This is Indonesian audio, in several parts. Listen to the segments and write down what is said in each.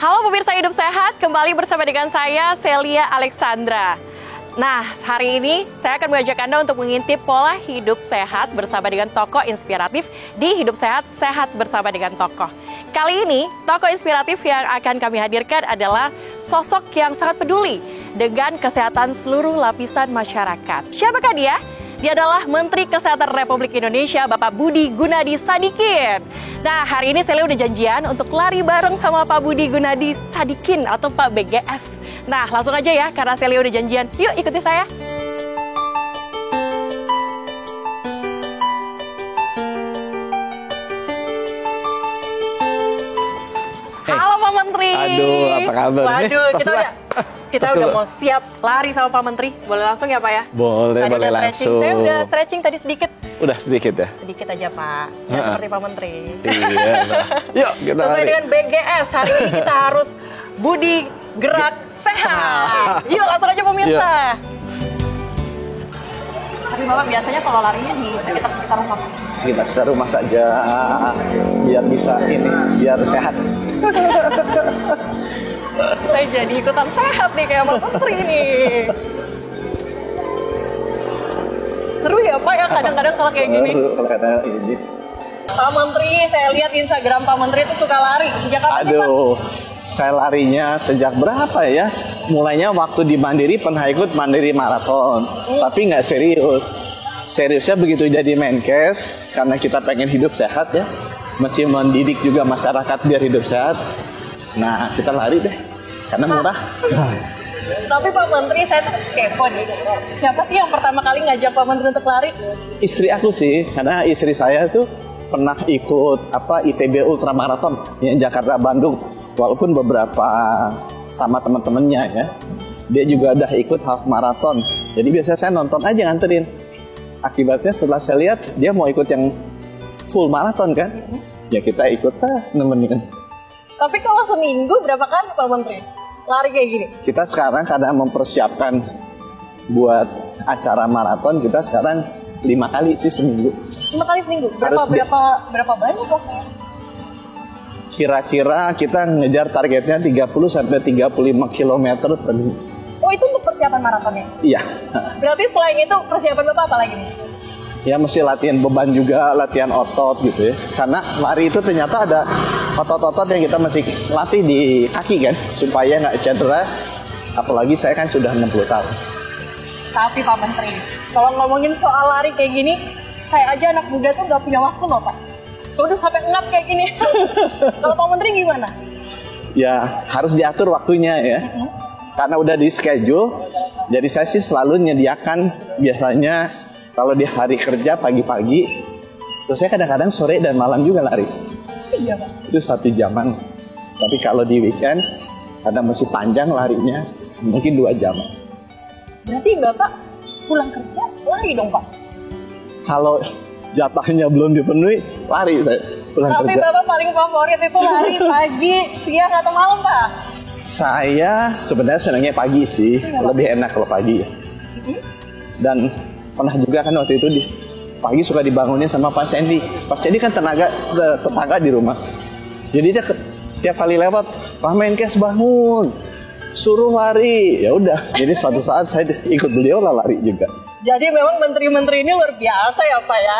Halo pemirsa Hidup Sehat, kembali bersama dengan saya Celia Alexandra. Nah, hari ini saya akan mengajak Anda untuk mengintip pola hidup sehat bersama dengan tokoh inspiratif di Hidup Sehat, Sehat bersama dengan tokoh. Kali ini, tokoh inspiratif yang akan kami hadirkan adalah sosok yang sangat peduli dengan kesehatan seluruh lapisan masyarakat. Siapakah dia? Dia adalah Menteri Kesehatan Republik Indonesia, Bapak Budi Gunadi Sadikin. Nah, hari ini saya udah janjian untuk lari bareng sama Pak Budi Gunadi Sadikin atau Pak BGS. Nah, langsung aja ya, karena saya udah janjian. Yuk, ikuti saya. Halo Pak Menteri. Aduh, apa kabar? Waduh, kita udah mau siap lari sama Pak Menteri. Boleh langsung ya Pak ya? Boleh langsung. Saya udah stretching tadi sedikit. Udah sedikit ya? Sedikit aja Pak, nggak seperti Pak Menteri. Iya. Yuk kita sesuai lari. dengan BGS, hari ini kita harus Budi Gerak Sehat. Yuk langsung aja pemirsa. Tapi Bapak biasanya kalau larinya di sekitar rumah Pak? Sekitar rumah saja, biar bisa biar sehat. Saya jadi ikutan sehat nih kayak Pak Menteri nih. Seru ya Pak ya kadang-kadang kalau kayak gini. Seru kalau kata ini. Pak Menteri, saya lihat Instagram Pak Menteri itu suka lari. Sejak kapan sih Pak? Aduh, saya larinya sejak berapa ya? Mulainya waktu di Mandiri pernah ikut Mandiri Marathon, tapi nggak serius. Seriusnya begitu jadi Menkes, karena kita pengen hidup sehat ya. Mesti mendidik juga masyarakat biar hidup sehat. Nah, kita lari deh, karena murah. Tapi Pak Menteri, saya tuh kepo nih. Siapa sih yang pertama kali ngajak Pak Menteri untuk lari? Istri aku sih, karena istri saya tuh pernah ikut ITB Ultramarathon yang Jakarta Bandung. Walaupun beberapa sama teman-temannya ya, dia juga udah ikut half marathon. Jadi biasanya saya nonton aja nganterin. Akibatnya setelah saya lihat dia mau ikut yang full marathon kan, ya kita ikut nemenin. Tapi kalau seminggu berapa kali Pak Menteri lari kayak gini? Kita sekarang karena mempersiapkan buat acara maraton, kita sekarang 5 kali sih seminggu. 5 kali seminggu? Berapa banyak kok? Kira-kira kita ngejar targetnya 30-35 km per minggu. Oh, itu untuk persiapan maratonnya? Iya. Berarti selain itu persiapan Bapak apa lagi nih? Ya mesti latihan beban juga, latihan otot gitu ya. Karena lari itu ternyata ada otot-otot yang kita mesti latih di kaki kan, supaya nggak cedera. Apalagi saya kan sudah 60 tahun. Tapi Pak Menteri, kalau ngomongin soal lari kayak gini, saya aja anak muda tuh nggak punya waktu loh Pak. Udah sampai ngap kayak gini. Kalau Pak Menteri gimana? Ya harus diatur waktunya ya. Karena udah di schedule, jadi saya sih selalu menyediakan biasanya kalau di hari kerja pagi-pagi, terus saya kadang-kadang sore dan malam juga lari. Iya Pak. Itu 1 jaman. Tapi kalau di weekend, kadang masih panjang larinya, mungkin 2 jam. Berarti Bapak pulang kerja lari dong Pak? Kalau jatahnya belum dipenuhi, lari saya pulang Tapi kerja. Bapak paling favorit itu lari pagi, siang atau malam Pak? Saya sebenarnya senangnya pagi sih, lebih enak kalau pagi ya. Dan pernah juga kan waktu itu pagi suka dibangunin sama Pak Sandy. Pak Sandy kan tetangga di rumah. Jadi dia tiap kali lewat, Pak Menkes bangun, suruh lari. Ya udah. Jadi suatu saat saya ikut beliau lah lari juga. Jadi memang menteri-menteri ini luar biasa ya Pak ya.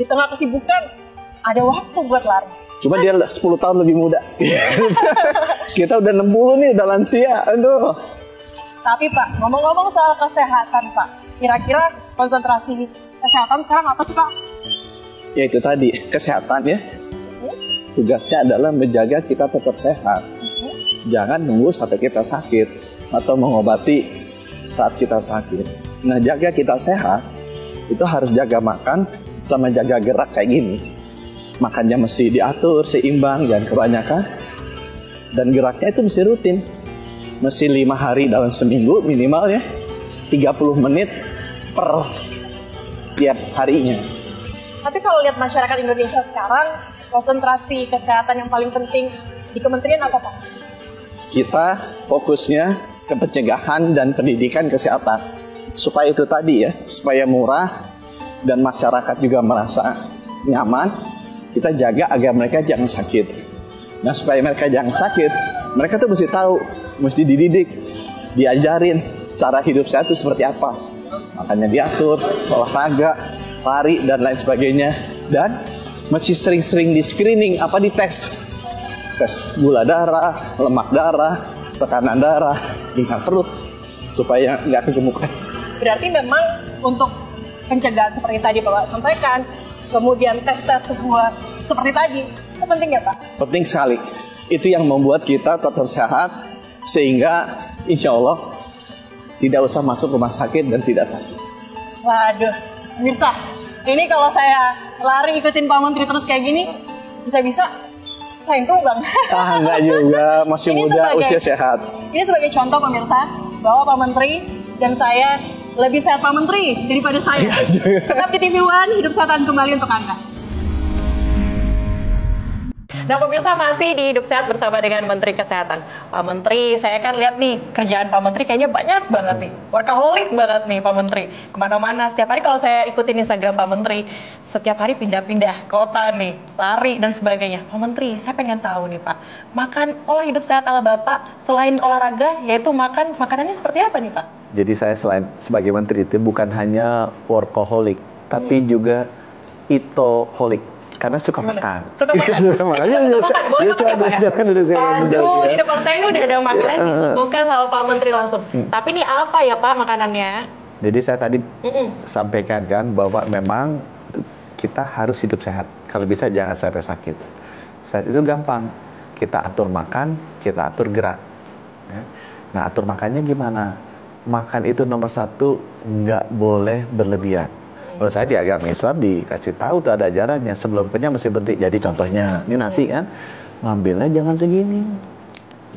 Di tengah kesibukan ada waktu buat lari. Cuma dia 10 tahun lebih muda. Kita udah 60 nih, udah lansia. Aduh. Tapi Pak, ngomong-ngomong soal kesehatan Pak, kira-kira konsentrasi kesehatan sekarang apa sih Pak? Ya itu tadi, kesehatan ya. Tugasnya adalah menjaga kita tetap sehat. Jangan nunggu sampai kita sakit atau mengobati saat kita sakit. Nah, jaga kita sehat, itu harus jaga makan sama jaga gerak kayak gini. Makannya mesti diatur, seimbang, jangan kebanyakan. Dan geraknya itu mesti rutin. Mesti 5 hari dalam seminggu minimal ya. 30 menit per tiap harinya. Tapi kalau lihat masyarakat Indonesia sekarang, konsentrasi kesehatan yang paling penting di kementerian apa Pak? Kita fokusnya ke pencegahan dan pendidikan kesehatan. Supaya itu tadi ya, supaya murah dan masyarakat juga merasa nyaman, kita jaga agar mereka jangan sakit. Nah, supaya mereka jangan sakit, mereka tuh mesti tahu, mesti dididik, diajarin cara hidup sehat itu seperti apa. Makanya diatur, olahraga, lari, dan lain sebagainya. Dan mesti sering-sering di screening, dites. Tes gula darah, lemak darah, tekanan darah, tingkat perut, supaya nggak kegemukan. Berarti memang untuk pencegahan seperti tadi Bapak sampaikan, kemudian tes-tes seperti tadi, itu penting ya Pak? Penting sekali. Itu yang membuat kita tetap sehat, sehingga insya Allah tidak usah masuk rumah sakit dan tidak sakit. Waduh, pemirsa, ini kalau saya lari ikutin Pak Menteri terus kayak gini, bisa-bisa saya yang tumbang. Enggak juga, masih muda, usia sehat. Ini sebagai contoh pemirsa, bahwa Pak Menteri dan saya lebih sehat Pak Menteri daripada saya. Tetap di TV One, Hidup Sehat kembali untuk Anda. Nah pemirsa, masih di Hidup Sehat bersama dengan Menteri Kesehatan. Pak Menteri, saya kan lihat nih kerjaan Pak Menteri kayaknya banyak banget nih, workaholic banget nih Pak Menteri. Kemana-mana, setiap hari kalau saya ikutin Instagram Pak Menteri, setiap hari pindah-pindah kota nih, lari dan sebagainya. Pak Menteri, saya pengen tahu nih Pak, makan pola hidup sehat ala Bapak selain olahraga, yaitu makanannya seperti apa nih Pak? Jadi saya selain sebagai menteri itu bukan hanya workaholic, tapi juga eatoholic. Karena suka makan. Suka makan. Suka makan. Ya, Aduh, di depan saya ini udah ada makanan disuguhkan sama Pak Menteri langsung. Tapi ini apa ya Pak makanannya? Jadi saya tadi sampaikan kan bahwa memang kita harus hidup sehat. Kalau bisa jangan sampai sakit. Sehat itu gampang. Kita atur makan, kita atur gerak. Nah, atur makannya gimana? Makan itu nomor satu, nggak boleh berlebihan. Kalau saya di agama Islam dikasih tahu tuh ada ajarannya, sebelum kenyang mesti berhenti. Jadi contohnya, ini nasi kan, ngambilnya jangan segini,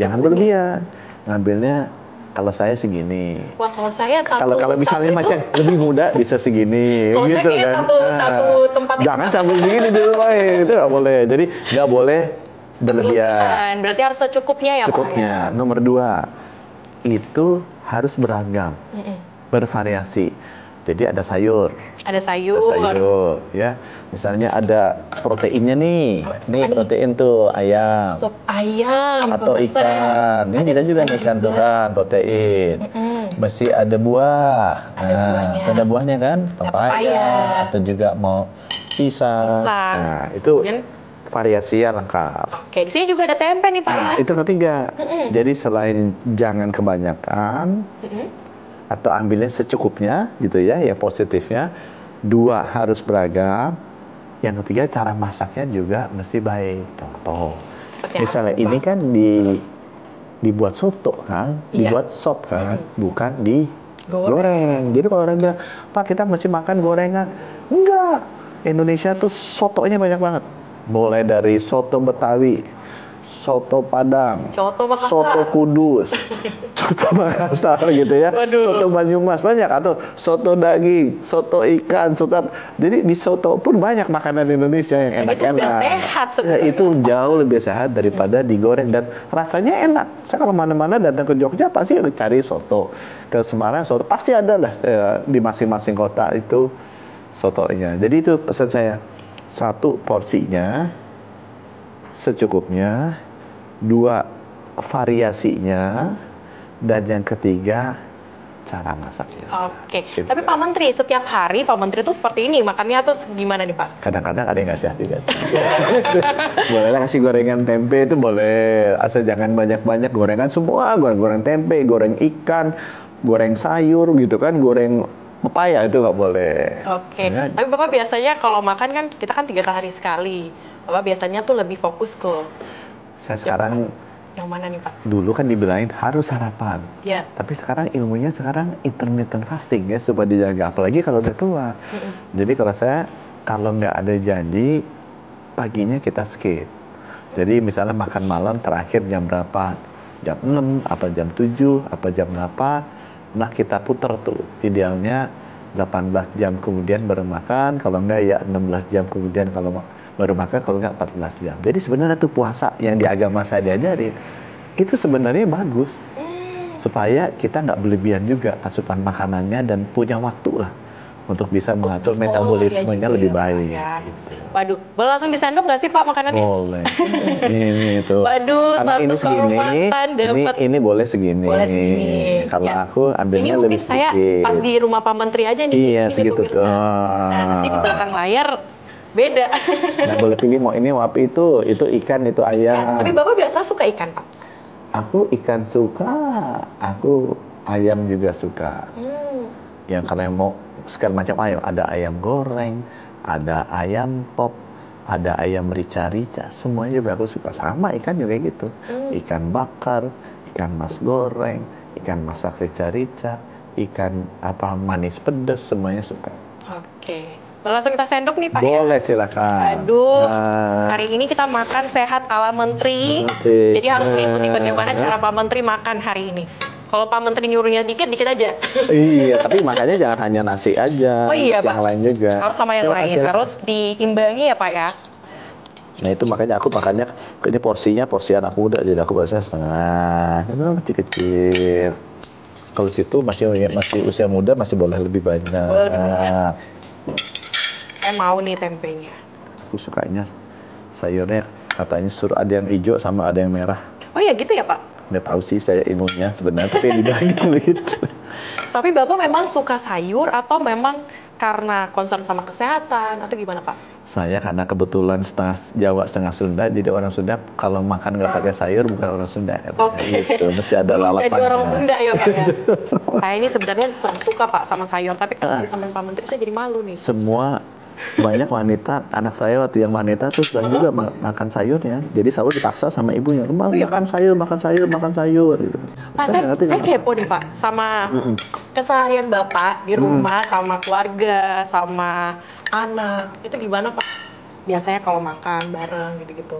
jangan berlebihan. Ngambilnya kalau saya segini. Wah, kalau saya kalau misalnya macam lebih muda bisa segini, kalau gitu kan. Satu tempat. Jangan sampai segini dulu, itu nggak boleh. Jadi nggak boleh berlebihan. Berarti harus secukupnya ya Cukupnya. Pak? Nomor 2, itu harus beragam, bervariasi. Jadi ada sayur. Ada sayur, ya. Misalnya ada proteinnya nih. Nih protein tuh ayam. Sop ayam. Atau ikan. Ini kita juga nih ikan tuh kan protein. Mesti ada buah. Ada buahnya kan? Papaya. Atau juga mau pisang. Nah, itu variasinya lengkap. Oke, di sini juga ada tempe nih Pak. Itu ketiga. Jadi selain jangan kebanyakan, atau ambilnya secukupnya gitu ya, ya positifnya. 2, harus beragam. Yang ketiga, cara masaknya juga mesti baik. Contoh, misalnya ini kan dibuat soto kan, dibuat sop kan, bukan digoreng. Jadi kalau orang bilang, Pak kita mesti makan gorengan, enggak. Indonesia tuh sotonya banyak banget. Mulai dari soto Betawi, soto Padang, soto Kudus, soto Makassar gitu ya, soto Banyumas banyak, atau soto daging, soto ikan, soto. Jadi di soto pun banyak makanan Indonesia yang enak-enak. Itu sehat sebenarnya. Itu jauh lebih sehat daripada digoreng dan rasanya enak. Saya kalau mana-mana datang ke Jogja pasti cari soto, ke Semarang soto pasti ada lah di masing-masing kota itu sotonya. Jadi itu pesan saya. 1, porsinya secukupnya. 2, variasinya. Dan yang ketiga, cara masaknya. Oke. Gitu. Tapi Pak Menteri, setiap hari Pak Menteri tuh seperti ini makannya tuh gimana nih Pak? Kadang-kadang ada yang nggak sehat juga. Boleh lah kasih gorengan tempe itu boleh. Asal jangan banyak-banyak gorengan semua. Goreng tempe, goreng ikan, goreng sayur gitu kan, goreng pepaya itu nggak boleh. Oke. Ya. Tapi Bapak biasanya kalau makan kan kita kan 3 hari sekali. Bapak biasanya tuh lebih fokus ke. Saya sekarang. Yang mana nih Pak? Dulu kan dibilangin harus sarapan. Ya. Tapi sekarang ilmunya intermittent fasting ya supaya dijaga. Apalagi kalau udah tua. Jadi kalau nggak ada janji paginya kita skip. Jadi misalnya makan malam terakhir jam berapa? Jam 6, apa jam 7, apa jam 8. Nah kita putar tuh, idealnya 18 jam kemudian baru makan, kalau enggak ya 16 jam kemudian kalau baru makan, kalau enggak 14 jam. Jadi sebenarnya tuh puasa yang di agama saya diajarin, itu sebenarnya bagus. Supaya kita nggak berlebihan juga asupan makanannya dan punya waktu lah untuk bisa mengatur metabolismenya lebih baik. Ya. Gitu. Waduh, boleh langsung disendok nggak sih Pak makanannya? Boleh. Ini tuh. Waduh, karena ini segini, ini boleh segini. Boleh segini. Kalau ya. aku ambilnya ini lebih sedikit. Saya pas di rumah Pak Menteri aja nih. Iya, segitu tuh. Nah, nanti di belakang layar beda. Nah, boleh pilih mau ini wapi itu ikan, itu ayam. Tapi Bapak biasa suka ikan, Pak? Aku ikan suka, aku ayam juga suka. Yang kalau mau segala macam ayam, ada ayam goreng, ada ayam pop, ada ayam rica-rica, semuanya juga aku suka. Sama ikan juga gitu, ikan bakar, ikan mas goreng, ikan masak rica-rica, ikan manis pedas, semuanya suka. Oke, langsung kita sendok nih Pak. Boleh, silakan. Aduh, hari ini kita makan sehat ala Menteri. Jadi harus mengikuti bagaimana cara Pak Menteri makan hari ini. Kalau Pak Menteri nyuruhnya dikit aja. Iya, tapi makanya jangan hanya nasi aja. Oh iya, yang Pak. lain juga. Harus sama yang lain. Harus diimbangi ya Pak ya. Nah itu makanya aku makannya, ini porsi anak muda, jadi aku biasanya setengah, itu kecil-kecil. Kalau situ masih usia muda masih boleh lebih banyak. Saya mau nih tempenya. Aku sukanya sayurnya katanya suruh ada yang hijau sama ada yang merah. Oh ya gitu ya Pak? Nggak tahu sih saya ilmunya sebenarnya, tapi dibilang begitu. Tapi Bapak memang suka sayur atau memang karena concern sama kesehatan atau gimana Pak? Saya karena kebetulan setengah Jawa setengah Sunda, jadi orang Sunda kalau makan nggak pakai sayur bukan orang Sunda. Oke. Gitu, mesti ada lalapannya. Jadi orang Sunda ya Pak ya? Saya ini sebenarnya kurang suka Pak sama sayur, tapi kalau sama Pak Menteri saya jadi malu nih. Semua banyak wanita, anak saya waktu yang wanita tuh sudah juga makan sayur ya. Jadi selalu dipaksa sama ibunya, makan sayur gitu. Pak, saya kepo nih Pak sama keseharian Bapak di rumah sama keluarga, sama anak. Itu gimana Pak? Biasanya kalau makan bareng gitu-gitu.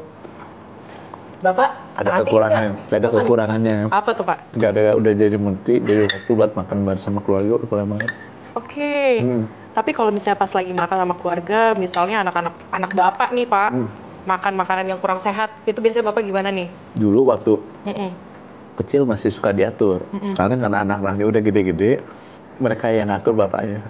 Bapak ada kekurangannya. Apa tuh Pak? Gak ada, udah jadi menteri, jadi waktu buat makan bareng sama keluarga udah kurang banget. Oke. Tapi kalau misalnya pas lagi makan sama keluarga, misalnya anak Bapak nih Pak, makan makanan yang kurang sehat, itu biasanya Bapak gimana nih? Dulu waktu kecil masih suka diatur. Sekarang karena anak-anaknya udah gede-gede, mereka yang ngatur bapaknya.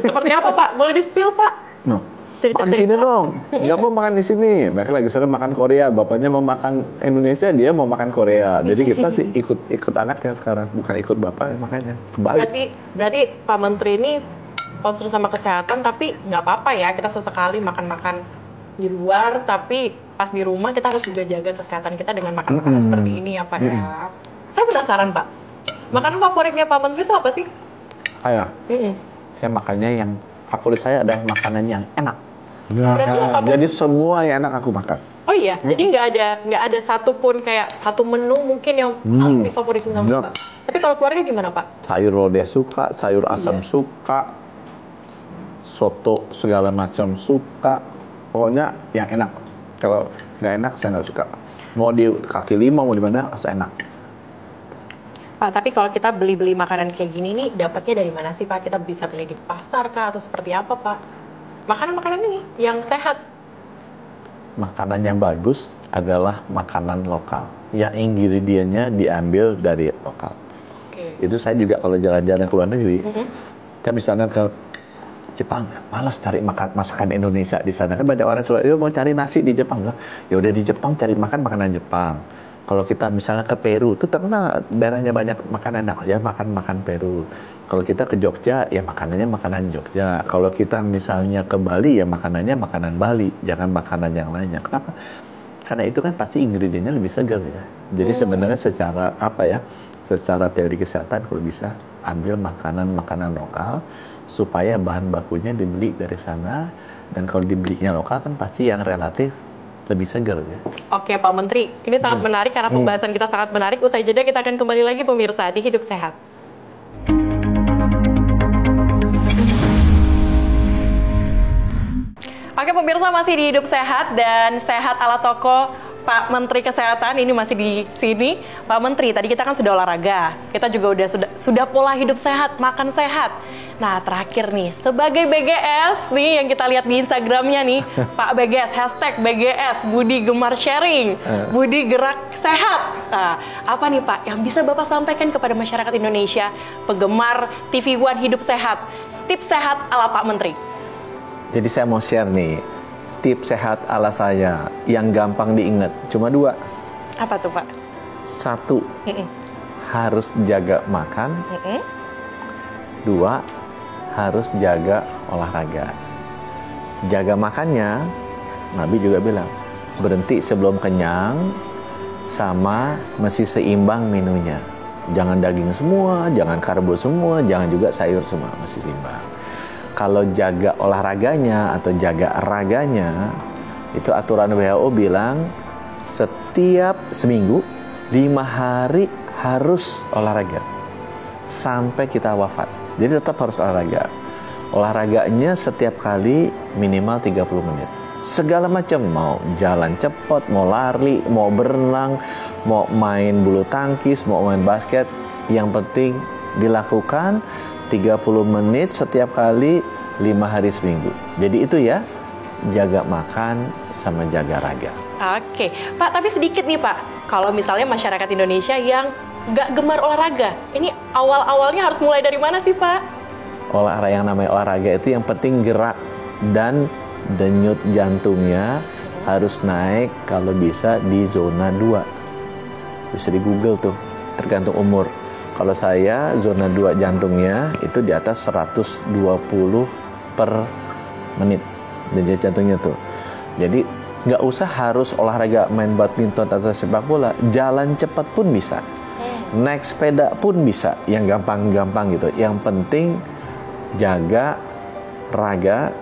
Seperti apa Pak? Boleh di-spill Pak? No. Makan di sini dong. Nggak mau makan di sini. Mereka lagi sering makan Korea. Bapaknya mau makan Indonesia, dia mau makan Korea. Jadi kita sih ikut anaknya sekarang, bukan ikut bapak makanya. Kembali. Berarti Pak Menteri ini concern sama kesehatan, tapi nggak apa-apa ya kita sesekali makan-makan di luar, tapi pas di rumah kita harus juga jaga kesehatan kita dengan makan-makan seperti ini ya Pak ya. Saya penasaran Pak, makanan favoritnya Pak Menteri itu apa sih? Saya makannya yang favorit saya adalah makanan yang enak. Jadi semua yang enak aku makan. Oh iya, jadi nggak ada satupun kayak satu menu mungkin yang favoritnya sama Pak. Tapi kalau keluarga gimana Pak? Sayur lodeh suka, sayur asam suka, soto segala macam suka, pokoknya yang enak. Kalau nggak enak saya nggak suka. Mau di kaki lima mau di mana saya enak. Pak, tapi kalau kita beli makanan kayak gini nih, dapatnya dari mana sih Pak? Kita bisa beli di pasar kah atau seperti apa Pak? Makanan ini yang sehat. Makanan yang bagus adalah makanan lokal, yang ingredientnya diambil dari lokal. Itu saya juga kalau jalan-jalan ke luar negeri, kan misalnya ke Jepang, malas cari masakan Indonesia di sana. Kan banyak orang selalu mau cari nasi di Jepang lah. Ya udah di Jepang cari makanan Jepang. Kalau kita misalnya ke Peru, itu terkenal daerahnya banyak makanan enak, ya makan Peru. Kalau kita ke Jogja, ya makanannya makanan Jogja. Kalau kita misalnya ke Bali, ya makanannya makanan Bali, jangan makanan yang lainnya. Kenapa? Karena itu kan pasti ingredientnya lebih segar ya. Jadi sebenarnya secara teori kesehatan kalau bisa ambil makanan lokal supaya bahan bakunya dibeli dari sana, dan kalau dibelinya lokal kan pasti yang relatif lebih segar ya. Oke Pak Menteri, ini sangat menarik karena pembahasan kita sangat menarik. Usai jeda kita akan kembali lagi pemirsa di Hidup Sehat. Oke pemirsa, masih di Hidup Sehat dan Sehat ala Toko Pak Menteri Kesehatan ini masih di sini. Pak Menteri, tadi kita kan sudah olahraga, kita juga sudah pola hidup sehat, makan sehat. Nah terakhir nih, sebagai BGS nih yang kita lihat di Instagramnya nih, Pak BGS, #BGS, Budi Gemar Sharing, Budi Gerak Sehat. Nah, apa nih Pak yang bisa Bapak sampaikan kepada masyarakat Indonesia, penggemar TV One Hidup Sehat? tips sehat ala Pak Menteri? Jadi saya mau share nih, tips sehat ala saya yang gampang diingat. Cuma 2. Apa tuh Pak? 1, harus jaga makan. 2, harus jaga olahraga. Jaga makannya, Nabi juga bilang, berhenti sebelum kenyang, sama mesti seimbang menunya. Jangan daging semua, jangan karbo semua, jangan juga sayur semua, mesti seimbang. Kalau jaga olahraganya atau jaga raganya, itu aturan WHO bilang setiap seminggu 5 hari harus olahraga sampai kita wafat. Jadi tetap harus olahraga. Olahraganya setiap kali minimal 30 menit. Segala macam, mau jalan cepat, mau lari, mau berenang, mau main bulu tangkis, mau main basket, yang penting dilakukan 30 menit setiap kali 5 hari seminggu. Jadi itu ya, jaga makan sama jaga raga. Oke, Pak, tapi sedikit nih Pak, kalau misalnya masyarakat Indonesia yang nggak gemar olahraga, ini awal-awalnya harus mulai dari mana sih Pak? Olahraga, yang namanya olahraga itu yang penting gerak, dan denyut jantungnya harus naik kalau bisa di zona 2. Bisa di Google tuh, tergantung umur. Kalau saya zona 2 jantungnya itu di atas 120 per menit denyut jantungnya tuh. Jadi nggak usah harus olahraga main badminton atau sepak bola, jalan cepat pun bisa, naik sepeda pun bisa, yang gampang-gampang gitu. Yang penting jaga raga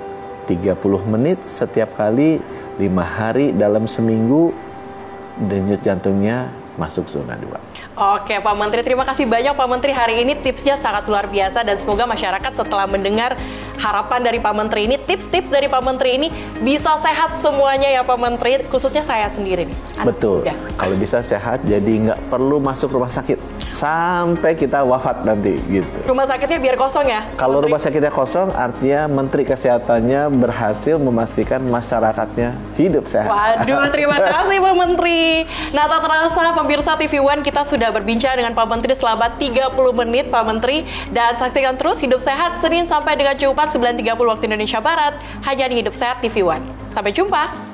30 menit setiap kali 5 hari dalam seminggu, denyut jantungnya masuk zona 2. Oke Pak Menteri, terima kasih banyak Pak Menteri. Hari ini tipsnya sangat luar biasa dan semoga masyarakat setelah mendengar harapan dari Pak Menteri ini, tips-tips dari Pak Menteri ini bisa sehat semuanya ya Pak Menteri, khususnya saya sendiri nih. Betul, kalau bisa sehat jadi nggak perlu masuk rumah sakit sampai kita wafat nanti gitu. Rumah sakitnya biar kosong ya? Kalau rumah sakitnya kosong artinya Menteri Kesehatannya berhasil memastikan masyarakatnya hidup sehat. Waduh, terima kasih Pak Menteri. Nah, tak terasa pemirsa TV One, kita sudah berbincang dengan Pak Menteri selama 30 menit Pak Menteri. Dan saksikan terus Hidup Sehat Senin sampai dengan Jumat 9.30 waktu Indonesia Barat hanya di Hidup Sehat TV One. Sampai jumpa.